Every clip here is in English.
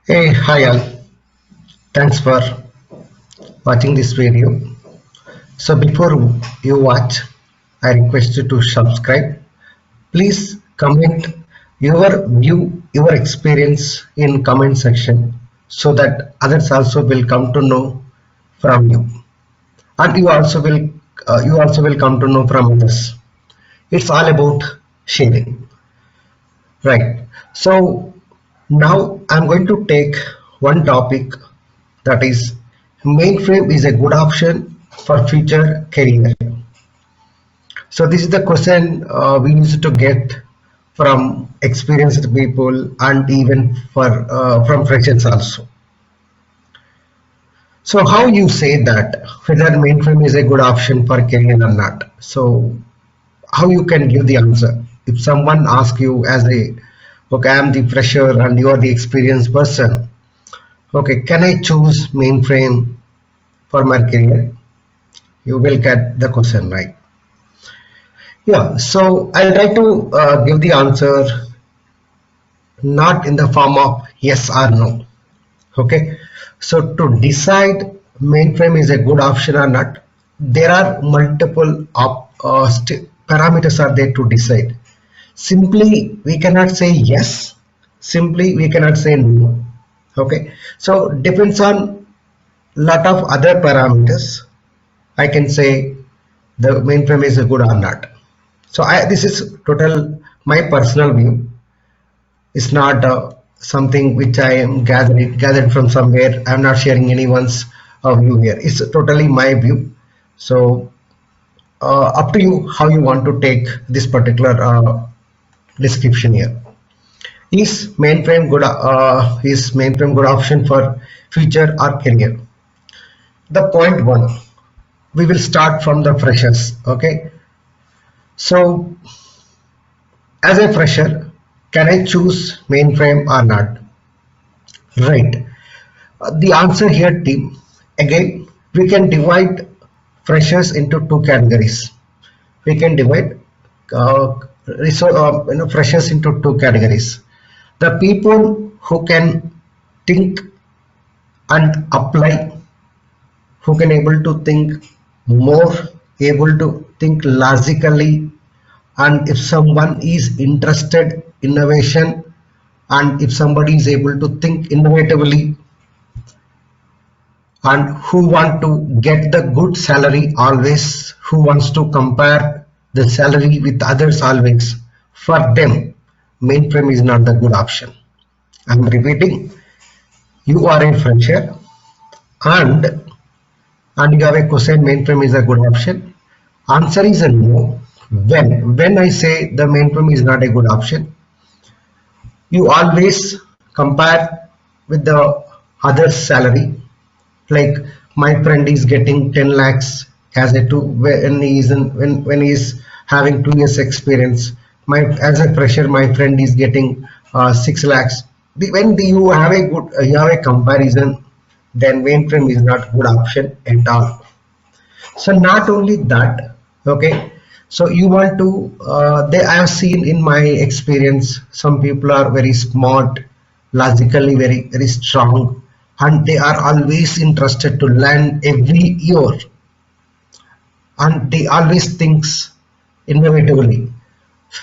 Hey, hi all. Thanks for watching this video. So before you watch, I request you to subscribe. Please comment your view, your experience in comment section so that others also will come to know from you, and you also will come to know from others. It's all about sharing, right? So now I'm going to take one topic, that is mainframe is a good option for future career. So this is the question we used to get from experienced people and even from freshers also. So how you say that whether mainframe is a good option for career or not? So how you can give the answer if someone asks you as a, okay, I am the fresher and you are the experienced person. Okay, can I choose mainframe for my career? You will get the question right. Yeah, so I'll try to give the answer not in the form of yes or no. Okay, so to decide mainframe is a good option or not, there are multiple parameters are there to decide. Simply we cannot say yes, simply we cannot say no. Okay, so depends on lot of other parameters. I can say the mainframe is a good or not. So this is total my personal view. It's not something which I am gathered from somewhere. I'm not sharing anyone's view here. It's totally my view. So up to you how you want to take this particular description here. Is mainframe good option for future or career? The point one. We will start from the freshers. Okay. So as a fresher, can I choose mainframe or not? Right. The answer here, team. Again, we can divide freshers into two categories. We can divide freshers into two categories. The people who can think and apply, who can able to think more, able to think logically, and if someone is interested innovation, and if somebody is able to think innovatively, and who want to get the good salary always, who wants to compare the salary with others always, for them mainframe is not the good option. I'm repeating, you are a fresher and you have a question mainframe is a good option. Answer is a no. When I say the mainframe is not a good option, you always compare with the other salary. Like my friend is getting 10 lakhs as a two when he is when he is having 2 years experience. As a fresher, my friend is getting 6 lakhs. When you have a comparison, then mainframe is not good option at all. So not only that, okay, so you want to I have seen in my experience, some people are very smart, logically very strong, and they are always interested to learn every year, and they always thinks innovatively.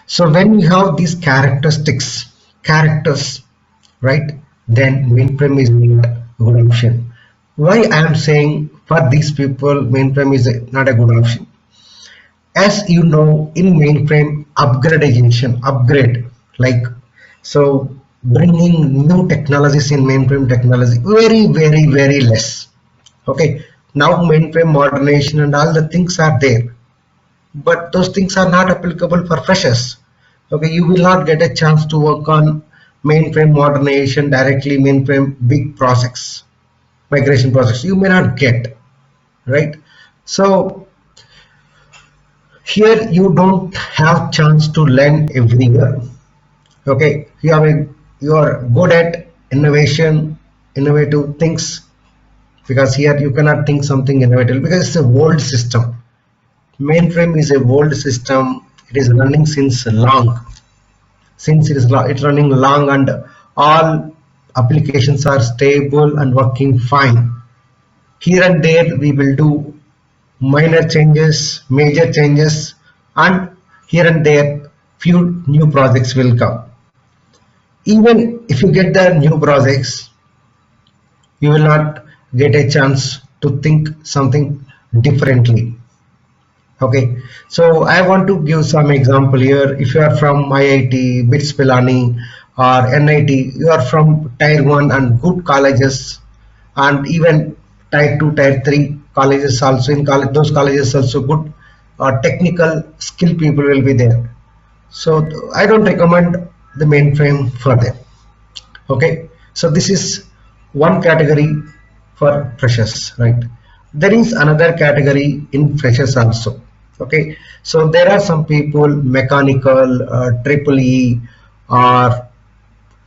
So when you have these characters, right, then mainframe is not a good option. Why I am saying for these people mainframe is not a good option? As you know, in mainframe upgrade, like, so bringing new technologies in mainframe technology very less. Okay, now mainframe modernization and all the things are there, but those things are not applicable for freshers. Okay, you will not get a chance to work on mainframe modernization directly, mainframe big projects, migration projects, you may not get, right? So here you don't have chance to learn every year. Okay, you are good at innovative things, because here you cannot think something innovative because it's a old system. Mainframe is a old system. It is running since long. It's running long, and all applications are stable and working fine. Here and there we will do minor changes, major changes, and here and there few new projects will come. Even if you get the new projects, you will not get a chance to think something differently. Okay, so I want to give some example here. If you are from IIT, BITS Pilani or NIT, you are from tier 1 and good colleges, and even tier 2, tier 3 colleges also. In college, those colleges also good technical skill people will be there. So I don't recommend the mainframe for them. Okay, so this is one category for freshers, right? There is another category in freshers also. Okay, so there are some people mechanical, triple E, or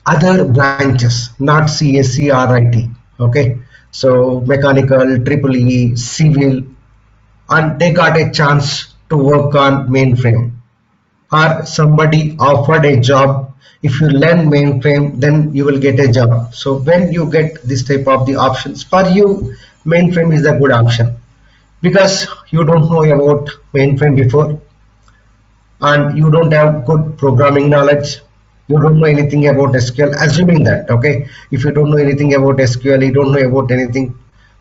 other branches, not CSC or IT. Okay, so mechanical, triple E, civil, and they got a chance to work on mainframe, or somebody offered a job. If you learn mainframe, then you will get a job. So when you get this type of the options, for you mainframe is a good option, because you don't know about mainframe before and you don't have good programming knowledge, you don't know anything about SQL, assuming that, okay, if you don't know anything about SQL, you don't know about anything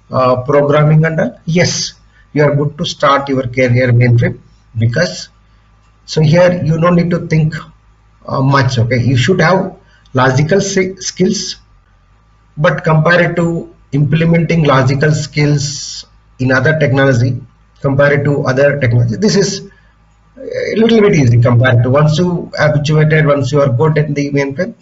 programming and all, yes, you are good to start your career mainframe, because so here you don't need to think much. Okay, you should have logical skills, but compared to implementing logical skills in other technology, compared to other technology, this is a little bit easy compared to once you habituated, once you are good in the mainframe,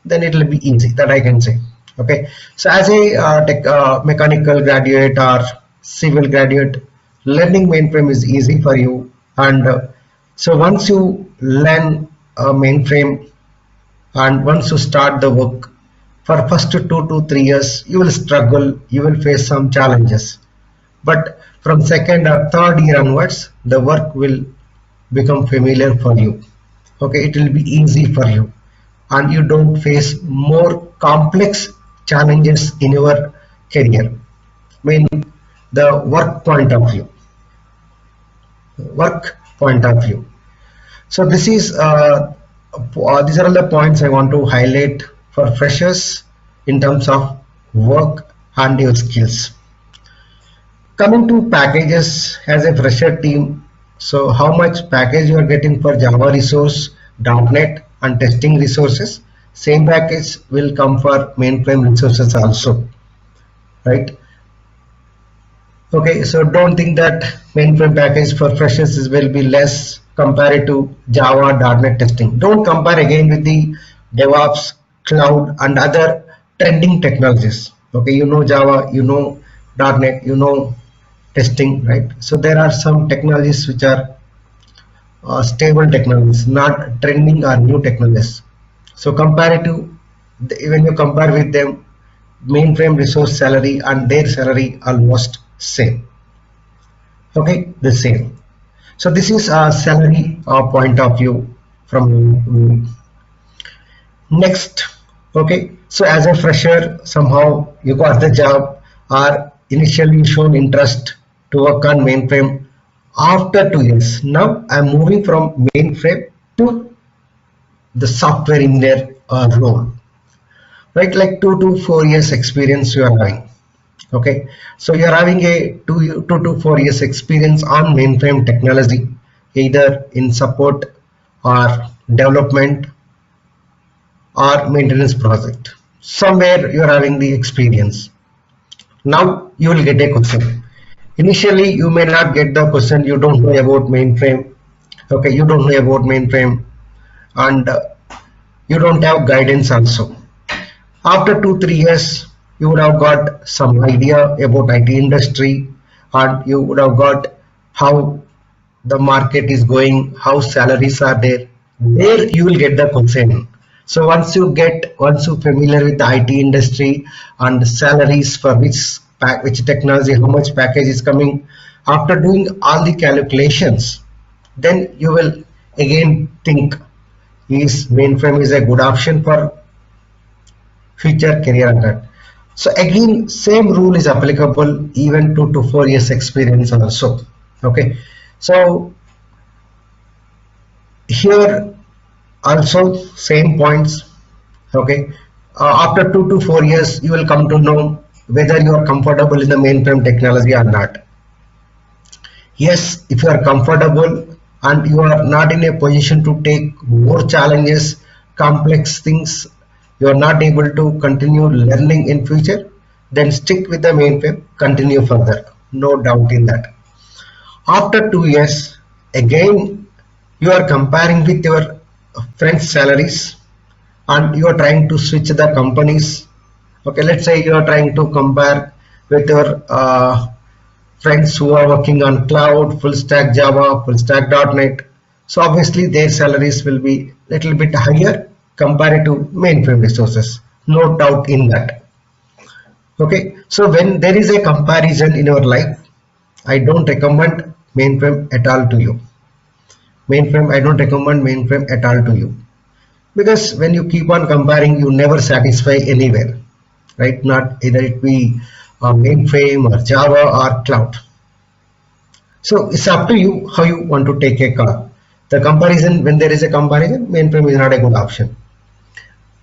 then it will be easy, that I can say. Okay, so as a mechanical graduate or civil graduate, learning mainframe is easy for you, and so once you learn mainframe and once you start the work, for first 2 to 3 years you will struggle, you will face some challenges, but from second or third year onwards the work will become familiar for you. Okay, it will be easy for you and you don't face more complex challenges in your career. I mean, the work point of view. So this is these are all the points I want to highlight for freshers in terms of work and your skills. Coming to packages as a fresher team, so how much package you are getting for Java resource, .NET and testing resources, same package will come for mainframe resources also, right? Okay, so don't think that mainframe package for freshers will be less compared to Java, .NET testing. Don't compare again with the DevOps, cloud and other trending technologies. Okay, you know Java, you know .NET, you know testing, right? So there are some technologies which are stable technologies, not trending or new technologies. So comparative, when you compare with them, mainframe resource salary and their salary almost same. Okay, the same. So this is a salary point of view from next. Okay, so as a fresher, somehow you got the job or initially shown interest to work on mainframe. After 2 years, now I'm moving from mainframe to the software engineer role, right? Like 2 to 4 years experience you are having. Okay, so you are having a 2 to 4 years experience on mainframe technology, either in support or development or maintenance project. Somewhere you are having the experience. Now you will get a question. Initially you may not get the question, you don't know about mainframe. Okay, you don't know about mainframe and you don't have guidance also. After 2 3 years you would have got some idea about IT industry and you would have got how the market is going, how salaries are there. There you will get the question. So once you familiar with the IT industry and salaries for which technology, how much package is coming, after doing all the calculations, then you will again think, is mainframe is a good option for future career on that. So again, same rule is applicable even 2 to 4 years experience also. Okay, so here also same points. Okay, after 2 to 4 years, you will come to know whether you are comfortable in the mainframe technology or not. Yes, if you are comfortable and you are not in a position to take more challenges, complex things, you are not able to continue learning in future, then stick with the mainframe, continue further. No doubt in that. After 2 years, again you are comparing with your friends' salaries and you are trying to switch the companies. Okay, let's say you are trying to compare with your friends who are working on cloud, full stack Java, full stack .NET. So obviously their salaries will be little bit higher compared to mainframe resources. No doubt in that. Okay, so when there is a comparison in your life, I don't recommend mainframe at all to you. I don't recommend mainframe at all to you, because when you keep on comparing, you never satisfy anywhere, right? Not either it be mainframe or Java or cloud. So it's up to you how you want to take a call. The comparison, when there is a comparison, mainframe is not a good option.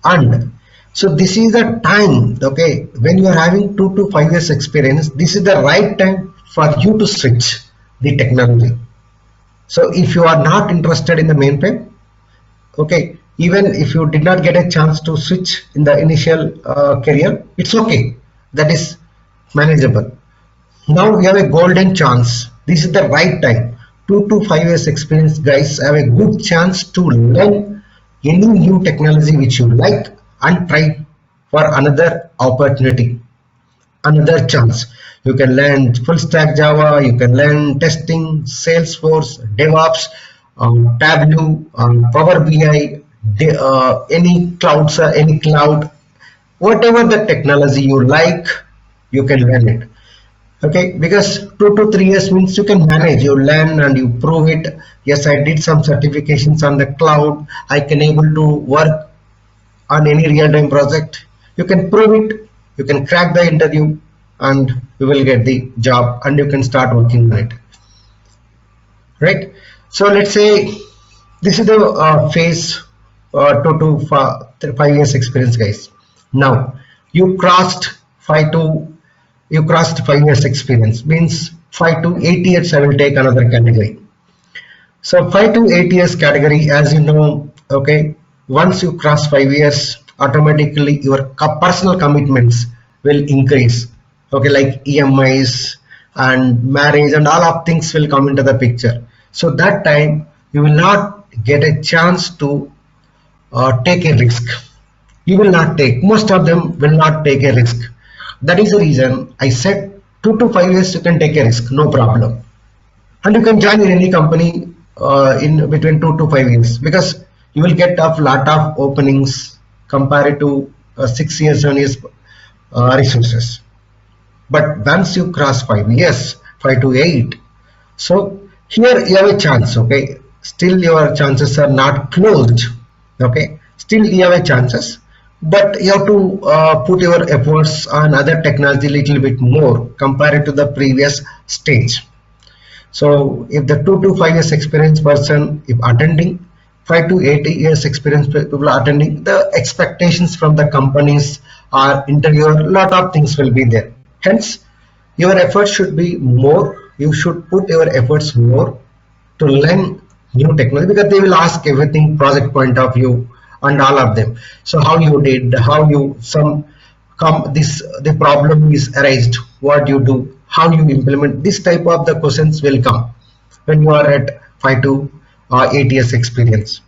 And so this is the time, okay, when you are having 2 to 5 years experience, this is the right time for you to switch the technology. So if you are not interested in the mainframe, okay, even if you did not get a chance to switch in the initial career, it's okay. That is manageable. Now we have a golden chance. This is the right time. 2 to 5 years experience guys have a good chance to learn any new technology which you like and try for another opportunity, another chance. You can learn full stack Java, you can learn testing, Salesforce, DevOps, Tableau, Power BI, any clouds, any cloud, whatever the technology you like, you can learn it. Okay, because 2 to 3 years means you can manage, you learn and you prove it. Yes, I did some certifications on the cloud, I can able to work on any real-time project. You can prove it, you can crack the interview, and you will get the job and you can start working on it, right? So let's say this is the phase 2 to 5 years experience guys. Now you crossed 5 years experience, means 5 to 8 years. I will take another category. So 5 to 8 years category, as you know, okay, once you cross 5 years, automatically your personal commitments will increase. Okay, like EMIs and marriage and all of things will come into the picture. So that time you will not get a chance to take a risk. You will not take, most of them will not take a risk. That is the reason I said 2 to 5 years you can take a risk, no problem. And you can join in any company in between 2 to 5 years, because you will get a lot of openings compared to 6 years, 7 years resources. But once you cross 5 years, 5 to 8, so here you have a chance, okay, still your chances are not closed, okay, still you have a chances, but you have to put your efforts on other technology little bit more compared to the previous stage. So if the 2 to 5 years experience person, if attending, 5 to 8 years experience people are attending, the expectations from the companies or interviewer, lot of things will be there. Hence, your efforts should be more. You should put your efforts more to learn new technology, because they will ask everything, project point of view and all of them. So how you did, how you the problem is arised, what you do, how you implement, this type of the questions will come when you are at 5 to 8 years experience.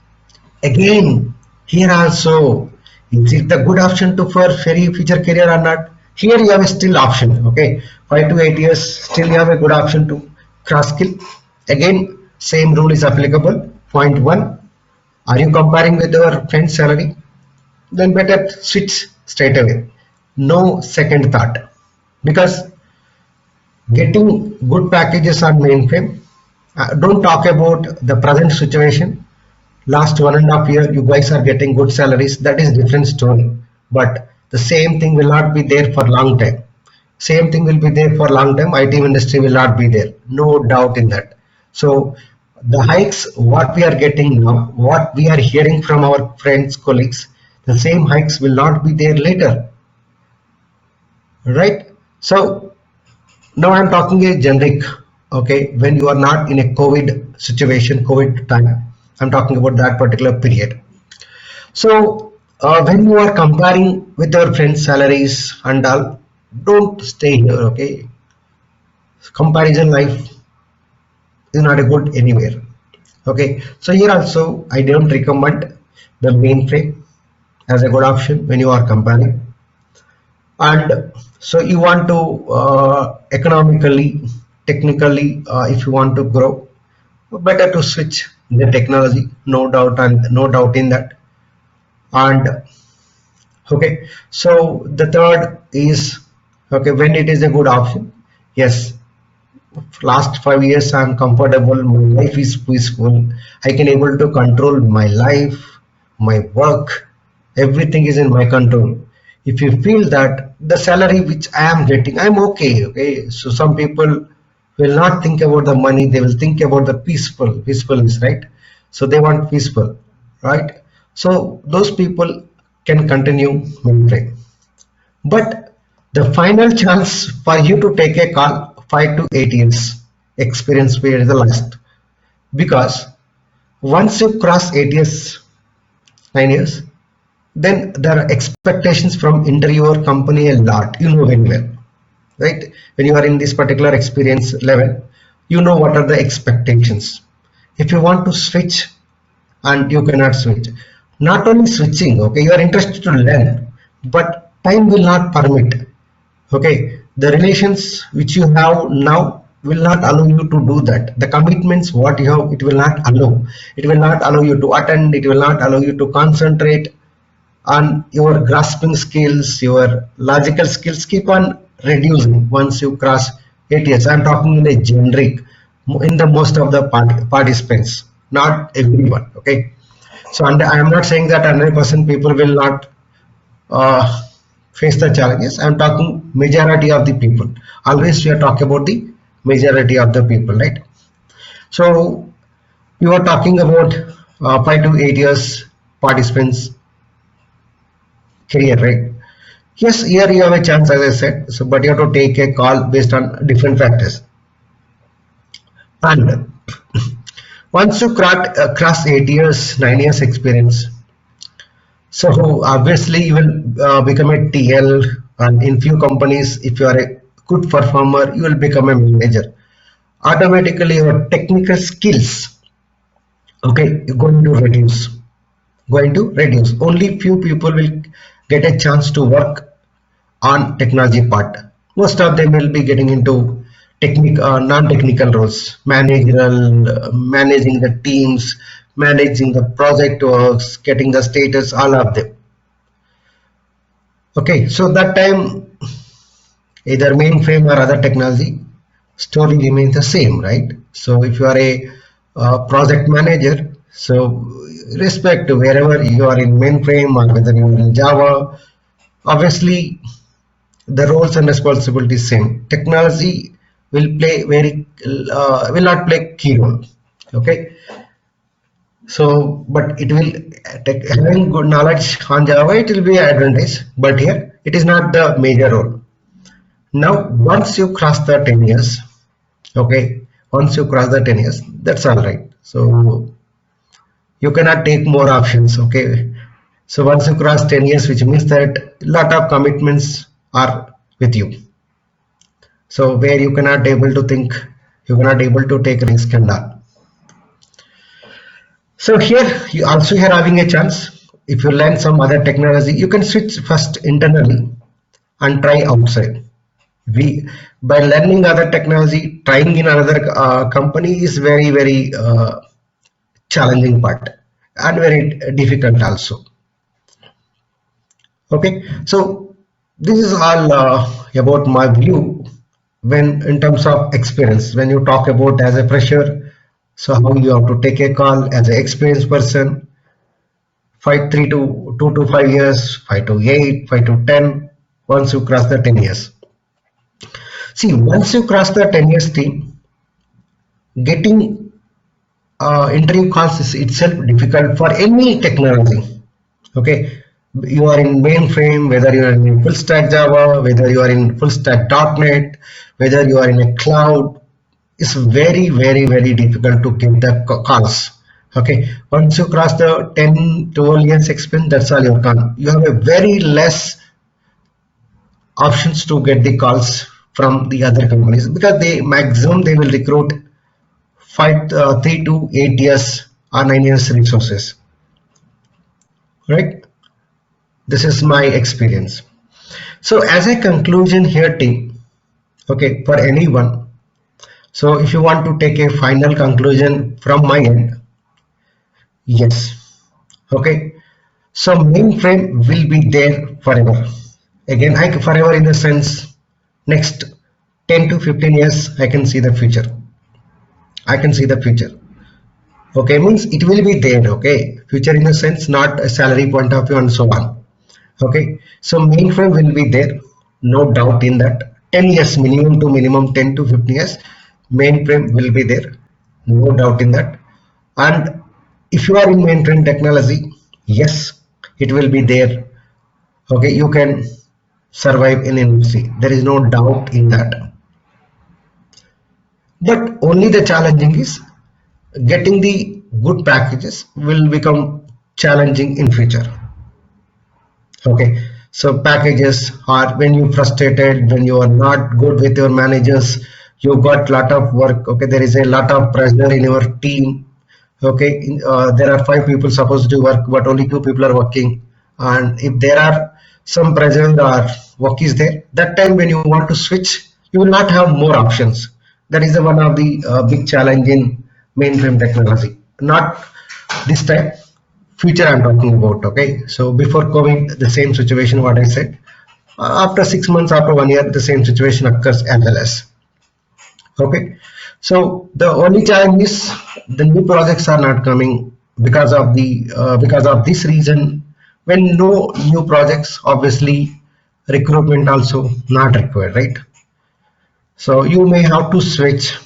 Again, here also, is it the good option to for very future career or not? Here you have a still option, okay, 5 to 8 years, still you have a good option to cross skill. Again, same rule is applicable. Point 1, are you comparing with your friend's salary? Then better switch straight away. No second thought, because getting good packages on mainframe, don't talk about the present situation. Last 1.5 years, you guys are getting good salaries. That is different story. But The same thing will not be there for long time. Same thing will be there for long time. IT industry will not be there. No doubt in that. So the hikes, what we are getting now, what we are hearing from our friends, colleagues, the same hikes will not be there later, right? So now I'm talking a generic, okay, when you are not in a COVID situation, COVID time, I'm talking about that particular period. So when you are comparing with your friends' salaries and all, don't stay here, okay? Comparison life is not a good anywhere. Okay, so here also I don't recommend the mainframe as a good option when you are comparing. And so you want to economically, technically, if you want to grow, better to switch the technology, no doubt, and no doubt in that. And okay, so the third is, okay, when it is a good option, yes, last 5 years I'm comfortable, my life is peaceful, I can able to control my life, my work, everything is in my control. If you feel that the salary which I am getting, I'm okay. So some people will not think about the money, they will think about the peacefulness, right? So they want peaceful, right? So those people can continue mainframe. But the final chance for you to take a call, 5 to 8 years experience period is the last. Because once you cross 8 years, 9 years, then there are expectations from interviewer company a lot. You know very well, right? When you are in this particular experience level, you know what are the expectations. If you want to switch and you cannot switch, not only switching, okay, you are interested to learn, but time will not permit. Okay, the relations which you have now will not allow you to do that. The commitments what you have, it will not allow. It will not allow you to attend, it will not allow you to concentrate on your grasping skills, your logical skills keep on reducing once you cross 8 years. I'm talking in a generic, in the most of the participants, not everyone. Okay, so and I am not saying that 100% people will not uh, face the challenges. I'm talking majority of the people. Always we are talking about the majority of the people, right? So you are talking about 5 to 8 years participants career, right? Yes, here you have a chance, as I said. So, but you have to take a call based on different factors. And once you cross 8 years, 9 years experience, so obviously you will become a TL, and in few companies, if you are a good performer, you will become a manager. Automatically, your technical skills, okay, going to reduce. Going to reduce. Only few people will get a chance to work on technology part. Most of them will be getting into non-technical roles, managerial, managing the teams, managing the project works, getting the status, all of them. Okay, so that time either mainframe or other technology story remains the same, right? So if you are a project manager, so respect to wherever you are in mainframe or whether you are in Java, obviously the roles and responsibilities same. Technology will play will not play key role. Okay, so but it will having good knowledge on Java, it will be an advantage. But here it is not the major role. Now once you cross the 10 years, okay, once you cross the 10 years, that's all right. So you cannot take more options. Okay, so once you cross 10 years, which means that a lot of commitments are with you. So where you cannot able to think, you cannot able to take risk and all. So here you also here having a chance. If you learn some other technology, you can switch first internally and try outside. We by learning other technology, trying in another company is very challenging part and very difficult also. Okay, so this is all about my view when in terms of experience. When you talk about as a fresher, so how you have to take a call as an experienced person. 3 to 2 to 5 years, 5 to 8, 5 to 10, once you cross the 10 years. See, once you cross the 10 years thing, getting interview calls is itself difficult for any technology. Okay, you are in mainframe, whether you are in full stack Java, whether you are in full stack .NET, whether you are in a cloud, it's very difficult to get the calls. Okay, once you cross the 10-12 years experience, that's all you can. You have a very less options to get the calls from the other companies, because they maximum they will recruit 3 to 8 years or 9 years resources, right? This is my experience. So as a conclusion here, team, okay, for anyone, so if you want to take a final conclusion from my end, yes, okay, so mainframe will be there forever. Again, forever in the sense, next 10 to 15 years I can see the future. I can see the future. Okay, means it will be there. Okay, future in a sense, not a salary point of view and so on. Okay, so mainframe will be there, no doubt in that. 10 years minimum to minimum, 10 to 15 years, mainframe will be there, no doubt in that. And if you are in mainframe technology, yes, it will be there. Okay, you can survive in industry, there is no doubt in that. But only the challenging is getting the good packages will become challenging in future. Okay, so packages are when you frustrated, when you are not good with your managers, you got lot of work. Okay, there is a lot of pressure in your team. Okay, there are 5 people supposed to work, but only 2 people are working. And if there are some pressure or work is there, that time when you want to switch, you will not have more options. That is one of the big challenge in mainframe technology. Not this time, future I'm talking about. Okay, so before COVID, the same situation what I said. After 6 months, after 1 year, the same situation occurs as well as. Okay, so the only challenge is the new projects are not coming because of this reason. When no new projects, obviously recruitment also not required, right? So you may have to switch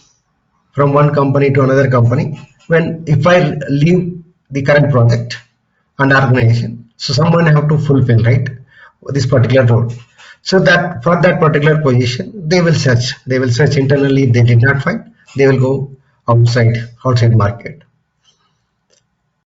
from one company to another company. When if I leave the current project and organization, so someone have to fulfill, right, this particular role. So that for that particular position, they will search internally. If they did not find, they will go outside market.